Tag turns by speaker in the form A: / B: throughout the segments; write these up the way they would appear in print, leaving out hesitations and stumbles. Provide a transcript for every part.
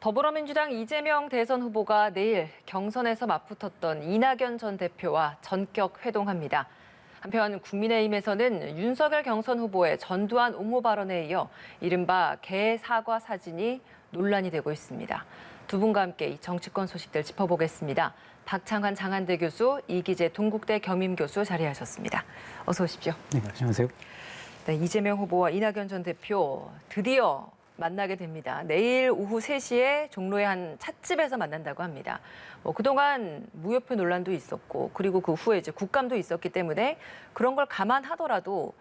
A: 더불어민주당 이재명 대선 후보가 내일 경선에서 맞붙었던 이낙연 전 대표와 전격 회동합니다. 한편 국민의힘에서는 윤석열 경선 후보의 전두환 옹호 발언에 이어 이른바 개 사과 사진이 논란이 되고 있습니다. 두 분과 함께 이 정치권 소식들 짚어보겠습니다. 박창환 장한대 교수, 이기재 동국대 겸임 교수 자리하셨습니다. 어서 오십시오.
B: 네, 안녕하세요.
A: 네, 이재명 후보와 이낙연 전 대표 드디어 만나게 됩니다. 내일 오후 3시에 종로의 한 찻집에서 만난다고 합니다. 그동안 무효표 논란도 있었고 그리고 그 후에 이제 국감도 있었기 때문에 그런 걸 감안하더라도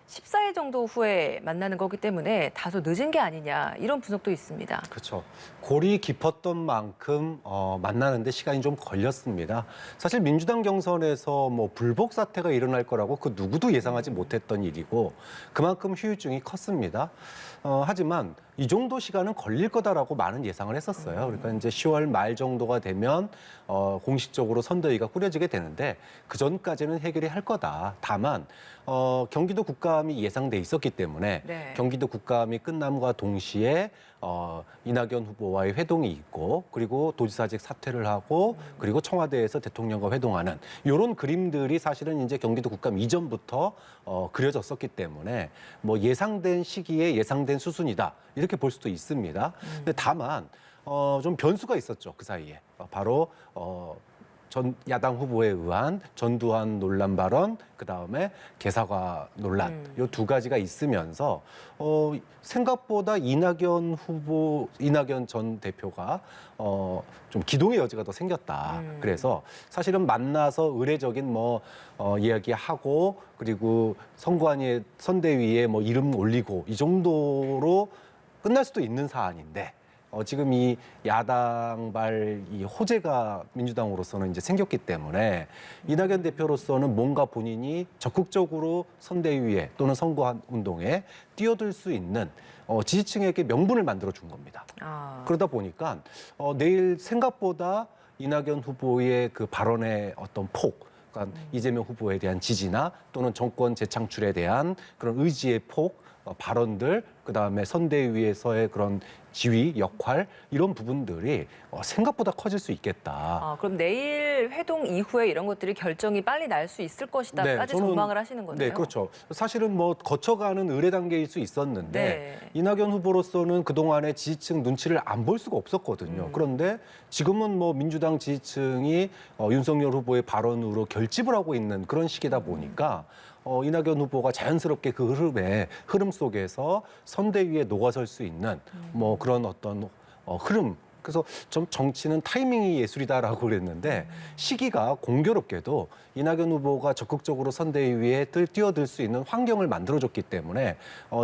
A: 14일 정도 후에 만나는 거기 때문에 다소 늦은 게 아니냐 이런 분석도 있습니다.
C: 그렇죠. 골이 깊었던 만큼 만나는데 시간이 좀 걸렸습니다. 사실 민주당 경선에서 불복 사태가 일어날 거라고 그 누구도 예상하지 못했던 일이고 그만큼 후유증이 컸습니다. 하지만 이 정도 시간은 걸릴 거다라고 많은 예상을 했었어요. 그러니까 이제 10월 말 정도가 되면 공식적으로 선대위가 꾸려지게 되는데 그 전까지는 해결이 할 거다. 다만 경기도 국감이 예상돼 있었기 때문에
A: 네.
C: 경기도 국감이 끝남과 동시에 이낙연 후보와의 회동이 있고 그리고 도지사직 사퇴를 하고 그리고 청와대에서 대통령과 회동하는 이런 그림들이 사실은 이제 경기도 국감 이전부터 그려졌었기 때문에 예상된 시기에 예상된 수순이다 이렇게 볼 수도 있습니다. 근데 다만 좀 변수가 있었죠 그 사이에 바로 전 야당 후보에 의한 전두환 논란 발언, 그다음에 개사과 논란 이 두 가지가 있으면서 생각보다 이낙연 전 대표가 좀 기동의 여지가 더 생겼다. 그래서 사실은 만나서 의례적인 이야기하고 그리고 선대위에 이름 올리고 이 정도로 끝날 수도 있는 사안인데. 지금 이 야당발 이 호재가 민주당으로서는 이제 생겼기 때문에 이낙연 대표로서는 뭔가 본인이 적극적으로 선대위에 또는 선거운동에 뛰어들 수 있는 지지층에게 명분을 만들어 준 겁니다. 그러다 보니까 내일 생각보다 이낙연 후보의 그 발언의 어떤 폭, 그러니까 이재명 후보에 대한 지지나 또는 정권 재창출에 대한 그런 의지의 폭, 발언들, 그다음에 선대위에서의 그런 지위, 역할 이런 부분들이 생각보다 커질 수 있겠다.
A: 그럼 내일 회동 이후에 이런 것들이 결정이 빨리 날 수 있을 것이다까지 전망을 하시는 건데요.
C: 네, 그렇죠. 사실은 거쳐가는 의례 단계일 수 있었는데 이낙연 후보로서는 그동안의 지지층 눈치를 안 볼 수가 없었거든요. 그런데 지금은 민주당 지지층이 윤석열 후보의 발언으로 결집을 하고 있는 그런 시기다 보니까 이낙연 후보가 자연스럽게 그 흐름 속에서 선대위에 녹아설 수 있는 그런 어떤 흐름. 그래서 좀 정치는 타이밍이 예술이다라고 그랬는데 시기가 공교롭게도 이낙연 후보가 적극적으로 선대위에 뛰어들 수 있는 환경을 만들어줬기 때문에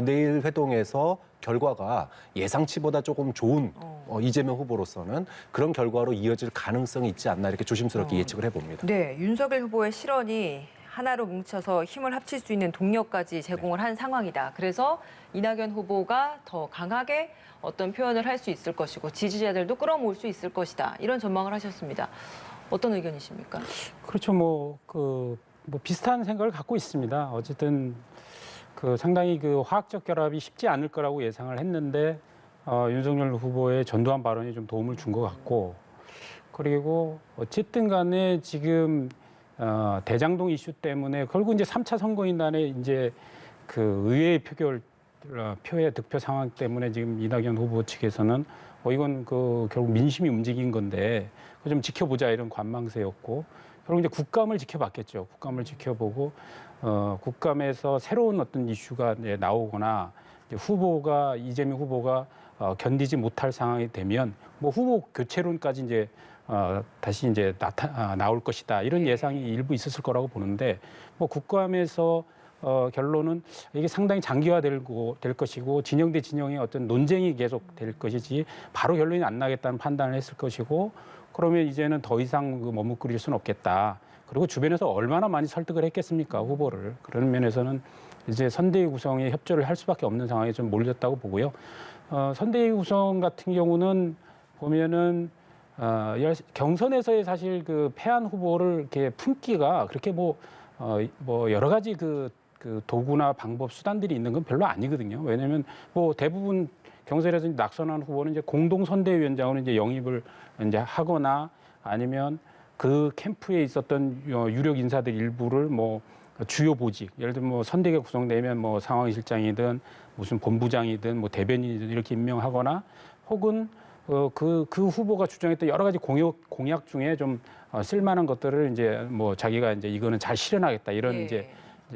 C: 내일 회동에서 결과가 예상치보다 조금 좋은 이재명 후보로서는 그런 결과로 이어질 가능성이 있지 않나 이렇게 조심스럽게 예측을 해봅니다.
A: 네, 윤석열 후보의 실언이 하나로 뭉쳐서 힘을 합칠 수 있는 동력까지 제공을 한 상황이다. 그래서 이낙연 후보가 더 강하게 어떤 표현을 할 수 있을 것이고 지지자들도 끌어모을 수 있을 것이다. 이런 전망을 하셨습니다. 어떤 의견이십니까?
B: 그렇죠. 비슷한 생각을 갖고 있습니다. 어쨌든 상당히 화학적 결합이 쉽지 않을 거라고 예상을 했는데 윤석열 후보의 전두환 발언이 좀 도움을 준 것 같고 그리고 어쨌든 간에 지금 대장동 이슈 때문에 결국 이제 3차 선거인단의 이제 의회 표의 득표 상황 때문에 지금 이낙연 후보 측에서는 이건 결국 민심이 움직인 건데 좀 지켜보자 이런 관망세였고 결국 이제 국감을 지켜봤겠죠. 국감을 지켜보고 국감에서 새로운 어떤 이슈가 이제 나오거나 이제 이재명 후보가 견디지 못할 상황이 되면 후보 교체론까지 이제 다시 이제 나올 것이다 이런 예상이 일부 있었을 거라고 보는데 국감에서 결론은 이게 상당히 장기화될 것이고 진영 대 진영의 어떤 논쟁이 계속 될 것이지 바로 결론이 안 나겠다는 판단을 했을 것이고 그러면 이제는 더 이상 머뭇거릴 수는 없겠다. 그리고 주변에서 얼마나 많이 설득을 했겠습니까 후보를. 그런 면에서는 이제 선대위 구성에 협조를 할 수밖에 없는 상황에 좀 몰렸다고 보고요. 선대위 구성 같은 경우는 보면은 경선에서의 사실 패한 후보를 이렇게 품기가 그렇게 여러 가지 도구나 방법 수단들이 있는 건 별로 아니거든요. 왜냐하면 대부분 경선에서 낙선한 후보는 이제 공동선대위원장으로 이제 영입을 이제 하거나 아니면 그 캠프에 있었던 유력 인사들 일부를 뭐 주요 보직, 예를 들면 뭐 선대위가 구성되면 뭐 상황실장이든 무슨 본부장이든 뭐 대변인이든 이렇게 임명하거나 혹은 그 후보가 주장했던 여러 가지 공약 중에 좀 쓸만한 것들을 이제 뭐 자기가 이제 이거는 잘 실현하겠다 이런
A: 예.
B: 이제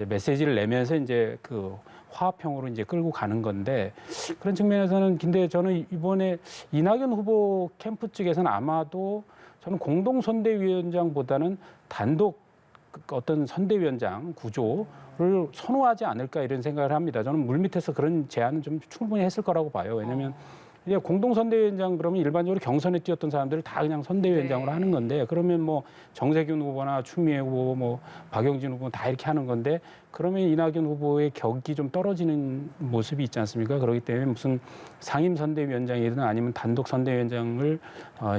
B: 메시지를 내면서 이제 그 화합형으로 이제 끌고 가는 건데 그런 측면에서는 근데 저는 이번에 이낙연 후보 캠프 측에서는 아마도 저는 공동선대위원장보다는 단독 어떤 선대위원장 구조를 선호하지 않을까 이런 생각을 합니다. 저는 물밑에서 그런 제안은 좀 충분히 했을 거라고 봐요. 왜냐하면 이제 공동선대위원장 그러면 일반적으로 경선에 뛰었던 사람들을 다 그냥 선대위원장으로
A: 네.
B: 하는 건데 그러면 뭐 정세균 후보나 추미애 후보, 뭐 박영진 후보 다 이렇게 하는 건데 그러면 이낙연 후보의 격이 좀 떨어지는 모습이 있지 않습니까? 그렇기 때문에 무슨 상임 선대위원장이든 아니면 단독 선대위원장을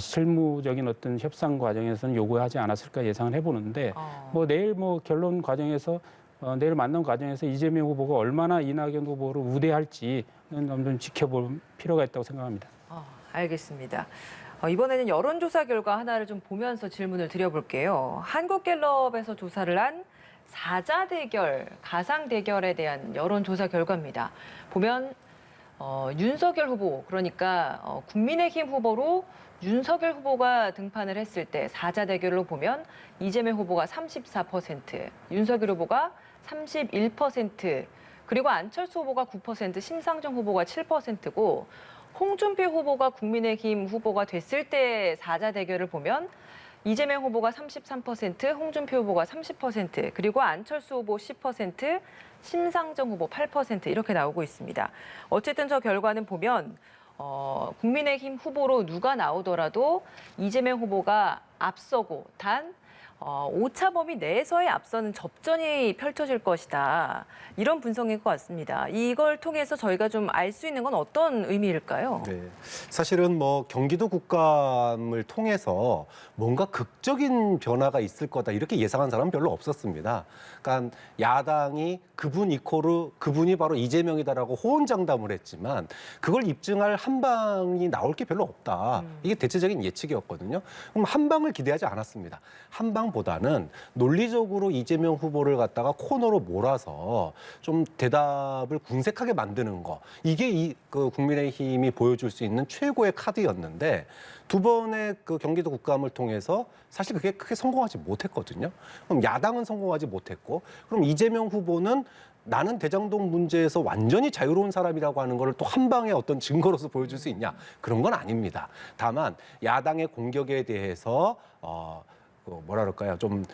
B: 실무적인 어떤 협상 과정에서는 요구하지 않았을까 예상을 해보는데 뭐 내일 뭐 결론 과정에서 내일 만난 과정에서 이재명 후보가 얼마나 이낙연 후보를 우대할지는 좀 지켜볼 필요가 있다고 생각합니다.
A: 알겠습니다. 이번에는 여론조사 결과 하나를 좀 보면서 질문을 드려볼게요. 한국갤럽에서 조사를 한 사자 대결, 가상 대결에 대한 여론조사 결과입니다. 보면 윤석열 후보, 그러니까 국민의힘 후보로 윤석열 후보가 등판을 했을 때 사자 대결로 보면 이재명 후보가 34%, 윤석열 후보가 31%, 그리고 안철수 후보가 9%, 심상정 후보가 7%고 홍준표 후보가 국민의힘 후보가 됐을 때 사자 대결을 보면 이재명 후보가 33%, 홍준표 후보가 30%, 그리고 안철수 후보 10%, 심상정 후보 8% 이렇게 나오고 있습니다. 어쨌든 저 결과는 보면 국민의힘 후보로 누가 나오더라도 이재명 후보가 앞서고 단 오차 범위 내에서의 앞서는 접전이 펼쳐질 것이다. 이런 분석일 것 같습니다. 이걸 통해서 저희가 좀 알 수 있는 건 어떤 의미일까요?
C: 네, 사실은 뭐 경기도 국감을 통해서 뭔가 극적인 변화가 있을 거다 이렇게 예상한 사람은 별로 없었습니다. 그러니까 야당이 그분 이코르 그분이 바로 이재명이다라고 호언장담을 했지만 그걸 입증할 한 방이 나올 게 별로 없다. 이게 대체적인 예측이었거든요. 그럼 한 방을 기대하지 않았습니다. 한 방보다는 논리적으로 이재명 후보를 갖다가 코너로 몰아서 좀 대답을 궁색하게 만드는 거. 이게 그 국민의힘이 보여줄 수 있는 최고의 카드였는데 두 번의 그 경기도 국감을 통해서 사실 그게 크게 성공하지 못했거든요. 그럼 야당은 성공하지 못했고 그럼 이재명 후보는 나는 대장동 문제에서 완전히 자유로운 사람이라고 하는 걸 또 한 방의 어떤 증거로서 보여줄 수 있냐? 그런 건 아닙니다. 다만 야당의 공격에 대해서 뭐라 그럴까요? 좀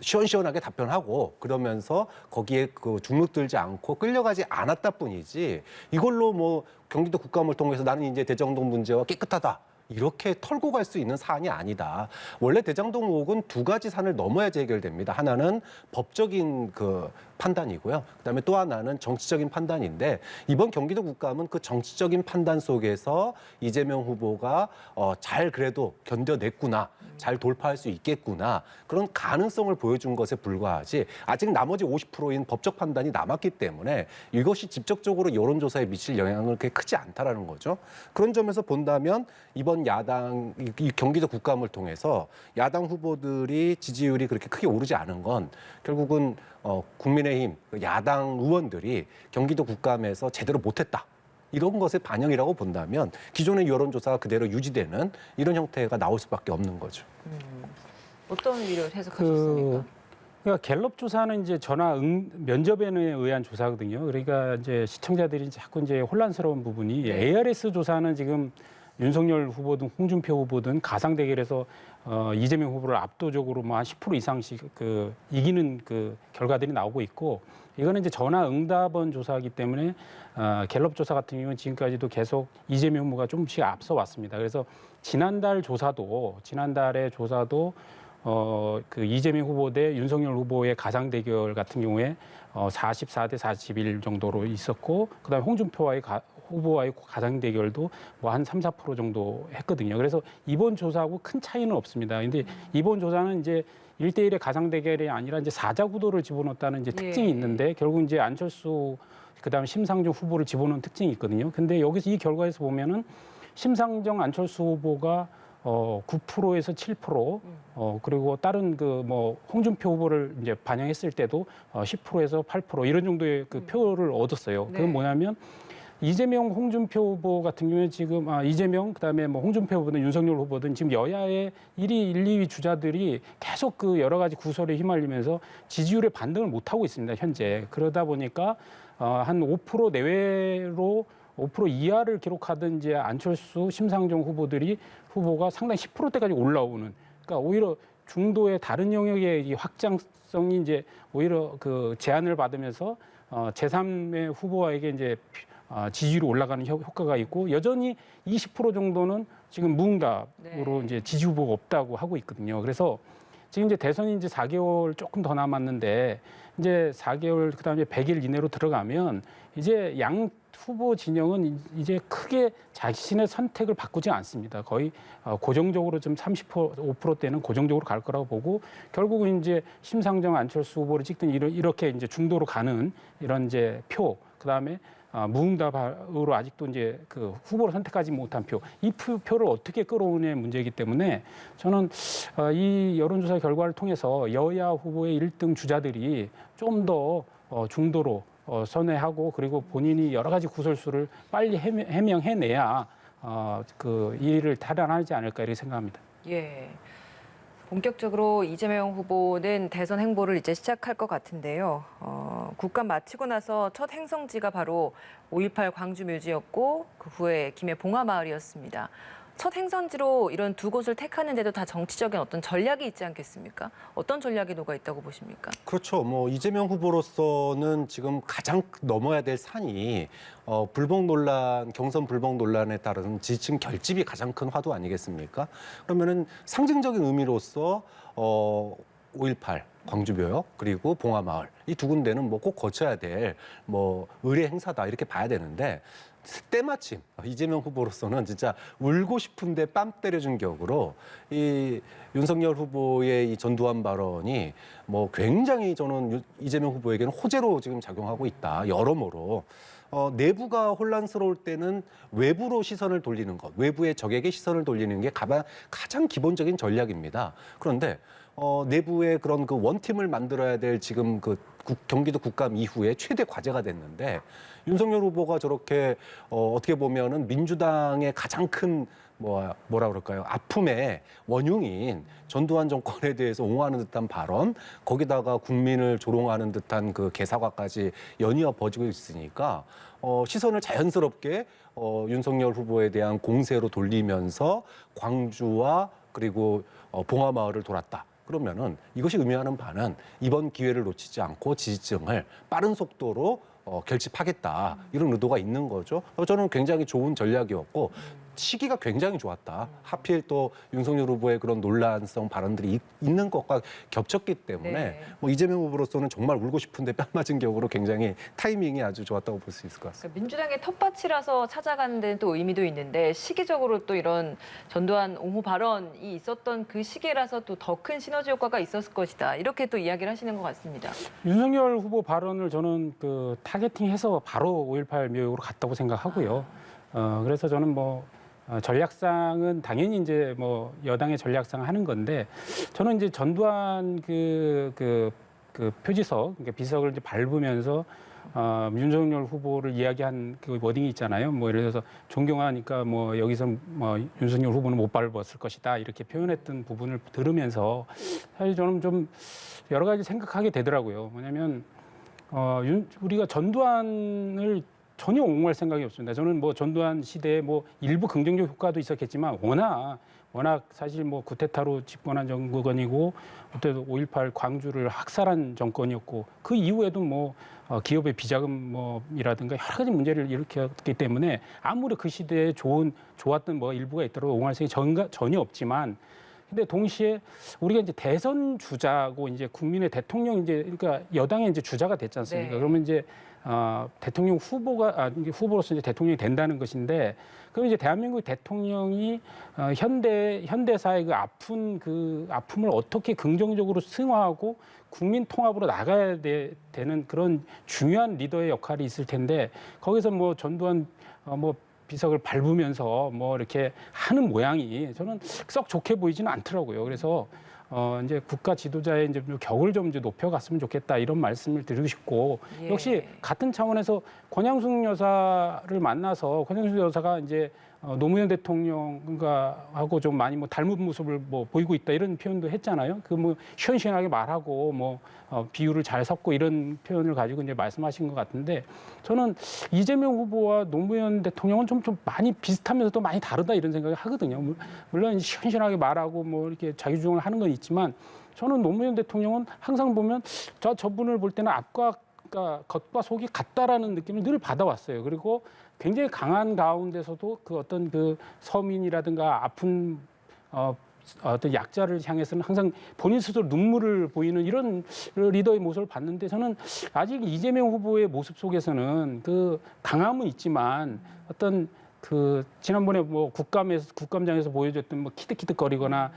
C: 시원시원하게 답변하고 그러면서 거기에 그 주눅들지 않고 끌려가지 않았다 뿐이지 이걸로 뭐 경기도 국감을 통해서 나는 이제 대장동 문제와 깨끗하다. 이렇게 털고 갈 수 있는 사안이 아니다. 원래 대장동 의혹은 두 가지 산을 넘어야지 해결됩니다. 하나는 법적인 그 판단이고요. 그다음에 또 하나는 정치적인 판단인데 이번 경기도 국감은 그 정치적인 판단 속에서 이재명 후보가 잘 그래도 견뎌냈구나. 잘 돌파할 수 있겠구나. 그런 가능성을 보여준 것에 불과하지 아직 나머지 50%인 법적 판단이 남았기 때문에 이것이 직접적으로 여론조사에 미칠 영향은 그렇게 크지 않다라는 거죠. 그런 점에서 본다면 이번 야당 이 경기도 국감을 통해서 야당 후보들이 지지율이 그렇게 크게 오르지 않은 건 결국은 국민의힘 야당 의원들이 경기도 국감에서 제대로 못했다. 이런 것의 반영이라고 본다면 기존의 여론조사가 그대로 유지되는 이런 형태가 나올 수밖에 없는 거죠.
A: 어떤 의미로 해석하셨습니까?
B: 그러니까 갤럽 조사는 이제 전화 면접에 의한 조사거든요. 그러니까 이제 시청자들이 자꾸 이제 혼란스러운 부분이 ARS 조사는 지금 윤석열 후보든 홍준표 후보든 가상 대결에서 이재명 후보를 압도적으로 뭐 한 10% 이상씩 그 이기는 그 결과들이 나오고 있고 이거는 이제 전화 응답원 조사이기 때문에 갤럽 조사 같은 경우는 지금까지도 계속 이재명 후보가 조금씩 앞서 왔습니다. 그래서 지난달의 조사도 그 이재명 후보 대 윤석열 후보의 가상 대결 같은 경우에 44대 41 정도로 있었고 그다음에 홍준표 후보와의 가상 대결도 뭐 한 3, 4% 정도 했거든요. 그래서 이번 조사하고 큰 차이는 없습니다. 근데 이번 조사는 이제 1대1의 가상 대결이 아니라 이제 사자 구도를 집어넣었다는 이제 특징이 있는데 결국 이제 안철수 그다음에 심상정 후보를 집어넣은 특징이 있거든요. 근데 여기서 이 결과에서 보면은 심상정 안철수 후보가 9%에서 7%, 그리고 다른 그 뭐 홍준표 후보를 이제 반영했을 때도 10%에서 8% 이런 정도의 그 표를 얻었어요.
A: 네.
B: 그건 뭐냐면 이재명, 홍준표 후보 같은 경우에 지금 이재명 그다음에 뭐 홍준표 후보든 윤석열 후보든 지금 여야의 1위, 1, 2위 주자들이 계속 그 여러 가지 구설에 휘말리면서 지지율에 반등을 못 하고 있습니다, 현재. 그러다 보니까 한 5% 내외로 5% 이하를 기록하던 이제 안철수, 심상정 후보가 상당히 10%대까지 올라오는. 그러니까 오히려 중도의 다른 영역의 이 확장성이 이제 오히려 그 제한을 받으면서 제3의 후보에게 이제 지지율이 올라가는 효과가 있고 여전히 20% 정도는 지금 무응답으로
A: 네.
B: 이제 지지 후보가 없다고 하고 있거든요. 그래서 지금 이제 대선이 이제 4개월 조금 더 남았는데 이제 4개월 그다음에 100일 이내로 들어가면 이제 양 후보 진영은 이제 크게 자신의 선택을 바꾸지 않습니다. 거의 고정적으로 좀 35%대는 고정적으로 갈 거라고 보고 결국은 이제 심상정 안철수 후보를 찍든 이렇게 이제 중도로 가는 이런 이제 표 그다음에 무응답으로 아직도 이제 그 후보를 선택하지 못한 표, 이 표를 어떻게 끌어오느냐의 문제이기 때문에 저는 이 여론조사 결과를 통해서 여야 후보의 1등 주자들이 좀 더 중도로 선회하고 그리고 본인이 여러 가지 구설수를 빨리 해명해내야 그 일을 탈환하지 않을까 이렇게 생각합니다.
A: 예. 본격적으로 이재명 후보는 대선 행보를 이제 시작할 것 같은데요. 국감 마치고 나서 첫 행성지가 바로 5.18 광주 묘지였고 그 후에 김해 봉화마을이었습니다. 첫 행선지로 이런 두 곳을 택하는데도 다 정치적인 어떤 전략이 있지 않겠습니까? 어떤 전략이 녹아 있다고 보십니까?
C: 그렇죠. 뭐 이재명 후보로서는 지금 가장 넘어야 될 산이 불복 논란, 경선 불복 논란에 따른 지지층 결집이 가장 큰 화두 아니겠습니까? 그러면은 상징적인 의미로서 5.18 광주묘역 그리고 봉화마을 이 두 군데는 뭐 꼭 거쳐야 될 뭐 의례 행사다 이렇게 봐야 되는데 때마침 이재명 후보로서는 진짜 울고 싶은데 뺨 때려준 격으로 이 윤석열 후보의 이 전두환 발언이 뭐 굉장히 저는 이재명 후보에게는 호재로 지금 작용하고 있다. 여러모로. 내부가 혼란스러울 때는 외부로 시선을 돌리는 것, 외부의 적에게 시선을 돌리는 게 가장 기본적인 전략입니다. 그런데 내부의 그런 그 원팀을 만들어야 될 지금 그 경기도 국감 이후에 최대 과제가 됐는데 윤석열 후보가 저렇게 어떻게 보면은 민주당의 가장 큰 뭐라 그럴까요? 아픔의 원흉인 전두환 정권에 대해서 옹호하는 듯한 발언, 거기다가 국민을 조롱하는 듯한 그 개사과까지 연이어 벌어지고 있으니까 시선을 자연스럽게 윤석열 후보에 대한 공세로 돌리면서 광주와 그리고 봉화마을을 돌았다. 그러면은 이것이 의미하는 바는 이번 기회를 놓치지 않고 지지층을 빠른 속도로 결집하겠다 이런 의도가 있는 거죠. 저는 굉장히 좋은 전략이었고 시기가 굉장히 좋았다. 하필 또 윤석열 후보의 그런 논란성 발언들이 있는 것과 겹쳤기 때문에
A: 네.
C: 뭐 이재명 후보로서는 정말 울고 싶은데 뺨 맞은 격으로 굉장히 타이밍이 아주 좋았다고 볼 수 있을 것 같습니다.
A: 그러니까 민주당의 텃밭이라서 찾아가는 데는 또 의미도 있는데 시기적으로 또 이런 전두환 옹호 발언이 있었던 그 시기라서 또 더 큰 시너지 효과가 있었을 것이다. 이렇게 또 이야기를 하시는 것 같습니다.
B: 윤석열 후보 발언을 저는 그 타겟팅해서 바로 5.18 묘역으로 갔다고 생각하고요. 그래서 저는 뭐 전략상은 당연히 이제 뭐 여당의 전략상 하는 건데 저는 이제 전두환 그 표지석, 그러니까 비석을 이제 밟으면서 윤석열 후보를 이야기한 그 워딩이 있잖아요. 뭐 예를 들어서 존경하니까 뭐 여기서 뭐 윤석열 후보는 못 밟았을 것이다 이렇게 표현했던 부분을 들으면서 사실 저는 좀 여러 가지 생각하게 되더라고요. 뭐냐면 우리가 전두환을 전혀 옹호할 생각이 없습니다. 저는 뭐 전두환 시대에 뭐 일부 긍정적 효과도 있었겠지만 워낙 사실 뭐 쿠데타로 집권한 정권이고 그때도 5.18 광주를 학살한 정권이었고 그 이후에도 뭐 기업의 비자금이라든가 여러 가지 문제를 일으켰기 때문에 아무리 그 시대에 좋았던 뭐 일부가 있더라도 옹호할 생각이 전혀 없지만 근데 동시에 우리가 이제 대선 주자고 이제 국민의 대통령 그러니까 여당의 이제 주자가 됐지 않습니까?
A: 네.
B: 그러면 이제 대통령 후보가 이제 후보로서 이제 대통령이 된다는 것인데, 그럼 이제 대한민국 대통령이 현대사의 그 아픔을 어떻게 긍정적으로 승화하고 국민 통합으로 나가야 되는 그런 중요한 리더의 역할이 있을 텐데, 거기서 뭐 전두환 뭐 비석을 밟으면서 뭐 이렇게 하는 모양이 저는 썩 좋게 보이지는 않더라고요. 그래서 이제 국가 지도자의 이제 격을 좀 이제 높여갔으면 좋겠다, 이런 말씀을 드리고 싶고,
A: 예.
B: 역시 같은 차원에서 권양숙 여사를 만나서 권양숙 여사가 이제 노무현 대통령과 하고 좀 많이 뭐 닮은 모습을 뭐 보이고 있다, 이런 표현도 했잖아요. 그 뭐 시원시원하게 말하고 뭐 비유를 잘 섞고 이런 표현을 가지고 이제 말씀하신 것 같은데, 저는 이재명 후보와 노무현 대통령은 좀 많이 비슷하면서도 많이 다르다, 이런 생각을 하거든요. 물론 시원시원하게 말하고 뭐 이렇게 자기 주장을 하는 건 있지만, 저는 노무현 대통령은 항상 보면 저분을 볼 때는 겉과 속이 같다라는 느낌을 늘 받아왔어요. 그리고 굉장히 강한 가운데서도 그 어떤 그 서민이라든가 아픈 어떤 약자를 향해서는 항상 본인 스스로 눈물을 보이는 이런 리더의 모습을 봤는데, 저는 아직 이재명 후보의 모습 속에서는 그 강함은 있지만 어떤 그 지난번에 뭐 국감장에서 보여줬던 뭐 키득키득거리거나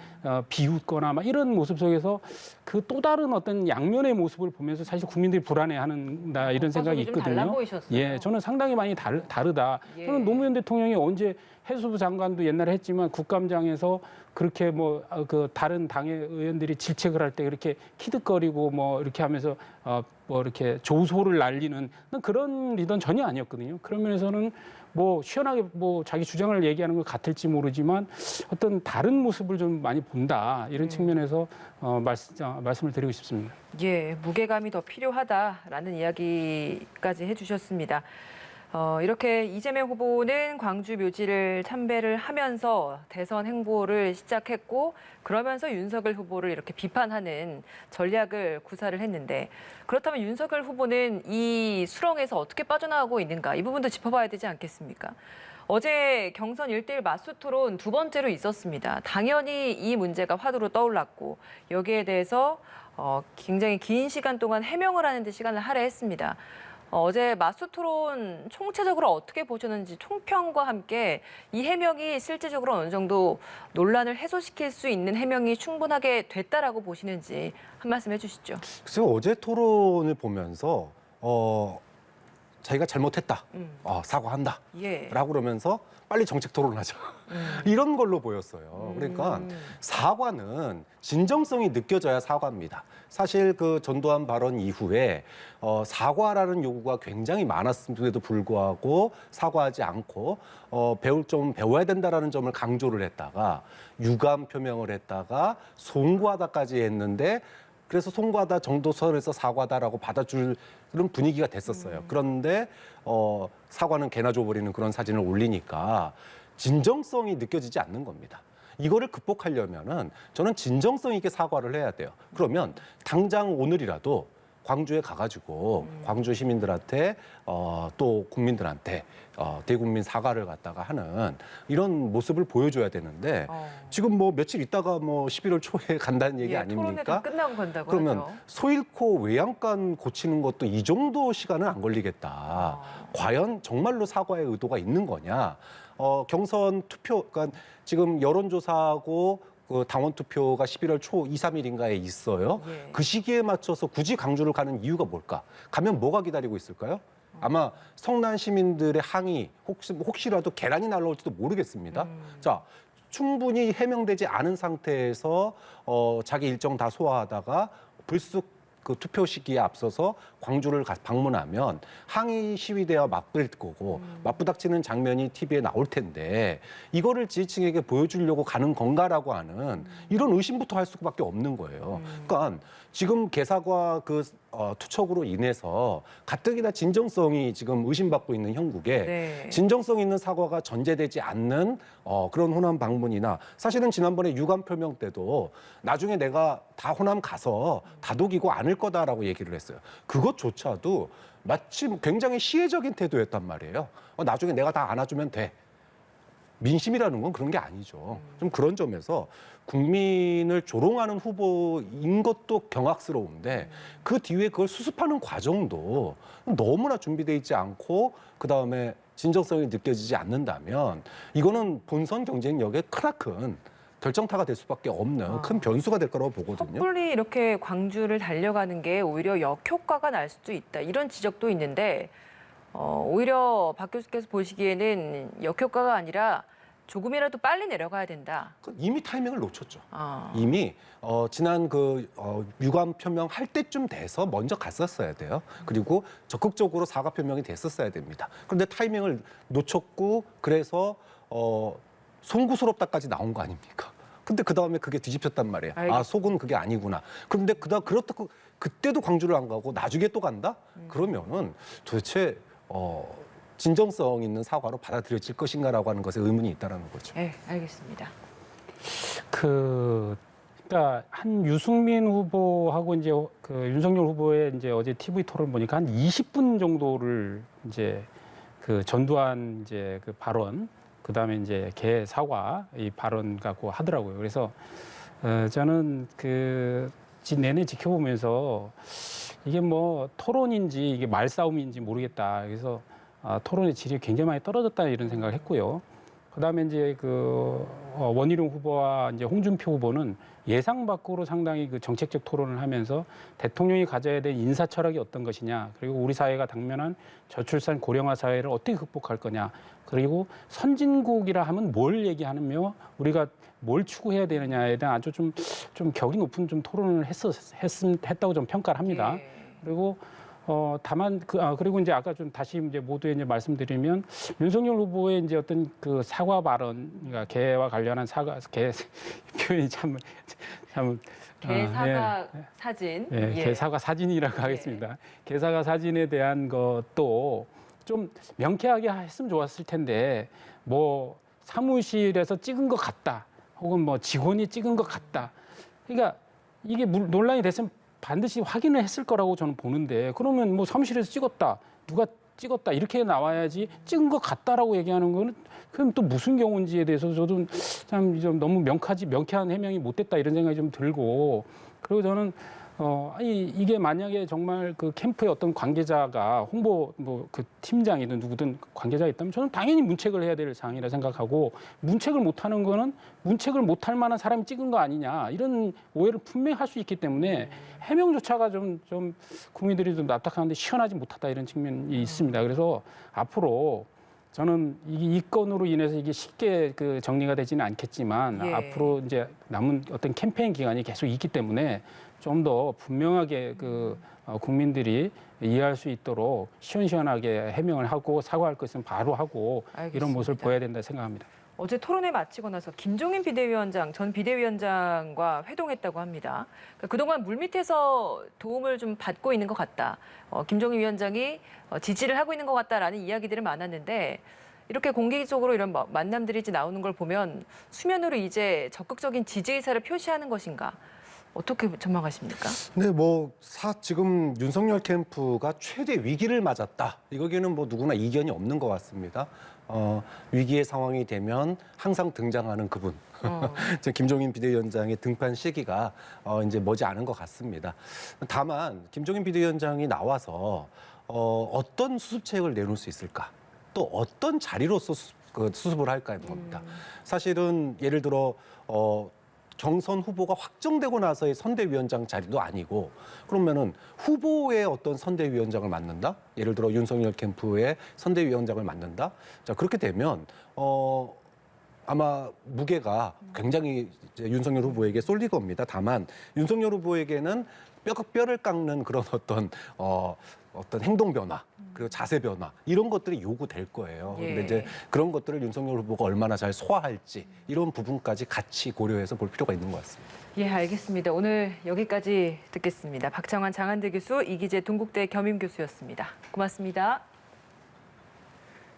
B: 비웃거나 막 이런 모습 속에서 그 또 다른 어떤 양면의 모습을 보면서 사실 국민들이 불안해하는다, 이런 생각이
A: 좀 달라
B: 있거든요.
A: 보이셨어요.
B: 예, 저는 상당히 많이 다르다.
A: 예.
B: 저는 노무현 대통령이 언제 해수부 장관도 옛날에 했지만 국감장에서 그렇게 뭐 그 다른 당의 의원들이 질책을 할 때 그렇게 키득거리고 뭐 이렇게 하면서 뭐 이렇게 조소를 날리는 그런 리더는 전혀 아니었거든요. 그런 면에서는 뭐 시원하게 뭐 자기 주장을 얘기하는 것 같을지 모르지만 어떤 다른 모습을 좀 많이 본다, 이런 측면에서 말씀을 드리고 싶습니다.
A: 예, 무게감이 더 필요하다라는 이야기까지 해주셨습니다. 이렇게 이재명 후보는 광주 묘지를 참배를 하면서 대선 행보를 시작했고, 그러면서 윤석열 후보를 이렇게 비판하는 전략을 구사를 했는데, 그렇다면 윤석열 후보는 이 수렁에서 어떻게 빠져나가고 있는가, 이 부분도 짚어봐야 되지 않겠습니까? 어제 경선 1대1 맞수 토론 두 번째로 있었습니다. 당연히 이 문제가 화두로 떠올랐고, 여기에 대해서 굉장히 긴 시간 동안 해명을 하는 데 시간을 할애했습니다. 어제 맞수 토론 총체적으로 어떻게 보셨는지, 총평과 함께 이 해명이 실질적으로 어느 정도 논란을 해소시킬 수 있는 해명이 충분하게 됐다라고 보시는지 한 말씀 해주시죠.
C: 글쎄요, 어제 토론을 보면서 자기가 잘못했다, 사과한다,
A: 예.
C: 라고 그러면서 빨리 정책 토론하자. 이런 걸로 보였어요. 그러니까 사과는 진정성이 느껴져야 사과입니다. 사실 그 전두환 발언 이후에 사과라는 요구가 굉장히 많았음에도 불구하고 사과하지 않고 좀 배워야 된다라는 점을 강조를 했다가 유감 표명을 했다가 송구하다까지 했는데, 그래서 송구하다 정도 선에서 사과다라고 받아줄 그런 분위기가 됐었어요. 그런데 사과는 개나 줘버리는 그런 사진을 올리니까 진정성이 느껴지지 않는 겁니다. 이거를 극복하려면은 저는 진정성 있게 사과를 해야 돼요. 그러면 당장 오늘이라도 광주에 가가지고 광주 시민들한테 또 국민들한테 대국민 사과를 갖다가 하는 이런 모습을 보여줘야 되는데, 지금 뭐 며칠 있다가 뭐 11월 초에 간다는 얘기
A: 예, 토론회 다
C: 아닙니까?
A: 끝나고 간다고
C: 그러면
A: 하죠.
C: 소 잃고 외양간 고치는 것도 이 정도 시간은 안 걸리겠다. 과연 정말로 사과의 의도가 있는 거냐? 경선 투표, 그러니까 지금 여론조사하고 그 당원 투표가 11월 초 2, 3일인가에 있어요.
A: 예.
C: 그 시기에 맞춰서 굳이 광주를 가는 이유가 뭘까? 가면 뭐가 기다리고 있을까요? 아마 성난 시민들의 항의, 혹시라도 계란이 날라올지도 모르겠습니다. 자, 충분히 해명되지 않은 상태에서 자기 일정 다 소화하다가 불쑥 그 투표 시기에 앞서서 광주를 방문하면 항의 시위대와 맞불 거고 맞부닥치는 장면이 TV에 나올 텐데, 이거를 지지층에게 보여주려고 가는 건가라고 하는 이런 의심부터 할 수밖에 없는 거예요. 그러니까 지금 개사과 그 투척으로 인해서 가뜩이나 진정성이 지금 의심받고 있는 형국에
A: 네.
C: 진정성 있는 사과가 전제되지 않는 그런 호남 방문이나, 사실은 지난번에 유감 표명 때도 나중에 내가 다 호남 가서 다독이고 않을 거다라고 얘기를 했어요. 그것조차도 마치 굉장히 시혜적인 태도였단 말이에요. 나중에 내가 다 안아주면 돼. 민심이라는 건 그런 게 아니죠. 좀 그런 점에서 국민을 조롱하는 후보인 것도 경악스러운데 그 뒤에 그걸 수습하는 과정도 너무나 준비돼 있지 않고 그다음에 진정성이 느껴지지 않는다면 이거는 본선 경쟁력에 크나큰 결정타가 될 수밖에 없는 큰 변수가 될 거라고 보거든요.
A: 섣불리 이렇게 광주를 달려가는 게 오히려 역효과가 날 수도 있다. 이런 지적도 있는데 오히려 박 교수께서 보시기에는 역효과가 아니라 조금이라도 빨리 내려가야 된다.
C: 이미 타이밍을 놓쳤죠.
A: 아.
C: 이미 지난 유감 표명할 때쯤 돼서 먼저 갔었어야 돼요. 그리고 적극적으로 사과 표명이 됐었어야 됩니다. 그런데 타이밍을 놓쳤고 그래서 송구스럽다까지 나온 거 아닙니까? 근데 그 다음에 그게 뒤집혔단 말이에요.
A: 알겠습니다.
C: 아, 속은 그게 아니구나. 그런데 그렇다고 그때도 광주를 안 가고 나중에 또 간다? 그러면은 도대체 진정성 있는 사과로 받아들여질 것인가라고 하는 것에 의문이 있다라는 거죠.
A: 네, 알겠습니다.
B: 그러니까 한 유승민 후보하고 이제 그 윤석열 후보의 이제 어제 TV 토론 보니까 한 20분 정도를 이제 그 전두환 이제 그 발언, 그다음에 이제 개 사과 이 발언 갖고 하더라고요. 그래서 저는 그 내내 지켜보면서 이게 뭐 토론인지 이게 말싸움인지 모르겠다. 그래서 토론의 질이 굉장히 많이 떨어졌다 이런 생각을 했고요. 그다음에 이제 그 원희룡 후보와 이제 홍준표 후보는 예상 밖으로 상당히 그 정책적 토론을 하면서 대통령이 가져야 될 인사 철학이 어떤 것이냐, 그리고 우리 사회가 당면한 저출산 고령화 사회를 어떻게 극복할 거냐, 그리고 선진국이라 하면 뭘 얘기하며 우리가 뭘 추구해야 되느냐에 대한 아주 좀 격이 높은 좀 토론을 했다고 좀 평가를 합니다.
A: 예.
B: 그리고 다만 그리고 이제 아까 좀 다시 이제 모두에 이제 말씀드리면 윤석열 후보의 이제 어떤 그 사과 발언, 그러니까 개와 관련한 개 표현이 참
A: 개 사과
B: 예.
A: 사진.
B: 예,
A: 예.
B: 개사과 사진이라고 하겠습니다. 개사과 사진에 대한 것도 좀 명쾌하게 했으면 좋았을 텐데 뭐 사무실에서 찍은 것 같다, 혹은 뭐 직원이 찍은 것 같다. 그러니까 이게 논란이 됐으면 반드시 확인을 했을 거라고 저는 보는데, 그러면 뭐 사무실에서 찍었다, 누가 찍었다 이렇게 나와야지 찍은 것 같다라고 얘기하는 거는 그럼 또 무슨 경우인지에 대해서 저도 참 좀 너무 명쾌한 해명이 못 됐다 이런 생각이 좀 들고, 그리고 저는 이게 만약에 정말 그 캠프의 어떤 관계자가 홍보 뭐 그 팀장이든 누구든 관계자가 있다면 저는 당연히 문책을 해야 될 사항이라 생각하고, 문책을 못하는 거는 문책을 못할 만한 사람이 찍은 거 아니냐 이런 오해를 분명히 할 수 있기 때문에 해명조차가 좀 국민들이 좀 납득하는데 시원하지 못하다 이런 측면이 있습니다. 그래서 앞으로 저는 이 건으로 인해서 이게 쉽게 그 정리가 되지는 않겠지만
A: 예.
B: 앞으로 이제 남은 어떤 캠페인 기간이 계속 있기 때문에 좀 더 분명하게 그 국민들이 이해할 수 있도록 시원시원하게 해명을 하고 사과할 것은 바로 하고
A: 알겠습니다.
B: 이런 모습을 보여야 된다 생각합니다.
A: 어제 토론회 마치고 나서 김종인 전 비대위원장과 회동했다고 합니다. 그러니까 그동안 물밑에서 도움을 좀 받고 있는 것 같다. 김종인 위원장이 지지를 하고 있는 것 같다라는 이야기들은 많았는데, 이렇게 공개적으로 이런 만남들이 이제 나오는 걸 보면 수면으로 이제 적극적인 지지 의사를 표시하는 것인가, 어떻게 전망하십니까?
C: 네, 지금 윤석열 캠프가 최대 위기를 맞았다. 이거기는 뭐 누구나 이견이 없는 것 같습니다. 위기의 상황이 되면 항상 등장하는 그분. 김종인 비대위원장의 등판 시기가 이제 머지않은 것 같습니다. 다만 김종인 비대위원장이 나와서 어떤 수습책을 내놓을 수 있을까? 또 어떤 자리로서 수습을 할까 하는 겁니다. 사실은 예를 들어 경선 후보가 확정되고 나서의 선대위원장 자리도 아니고, 그러면은 후보의 어떤 선대위원장을 맡는다? 예를 들어 윤석열 캠프의 선대위원장을 맡는다? 자, 그렇게 되면 아마 무게가 굉장히 이제 윤석열 후보에게 쏠릴 겁니다. 다만 윤석열 후보에게는 뼈를 깎는 그런 어떤 행동 변화, 그리고 자세 변화, 이런 것들이 요구될 거예요.
A: 예.
C: 근데 이제 그런 것들을 윤석열 후보가 얼마나 잘 소화할지, 이런 부분까지 같이 고려해서 볼 필요가 있는 것 같습니다.
A: 예, 알겠습니다. 오늘 여기까지 듣겠습니다. 박창환 장한대 교수, 이기재 동국대 겸임 교수였습니다. 고맙습니다.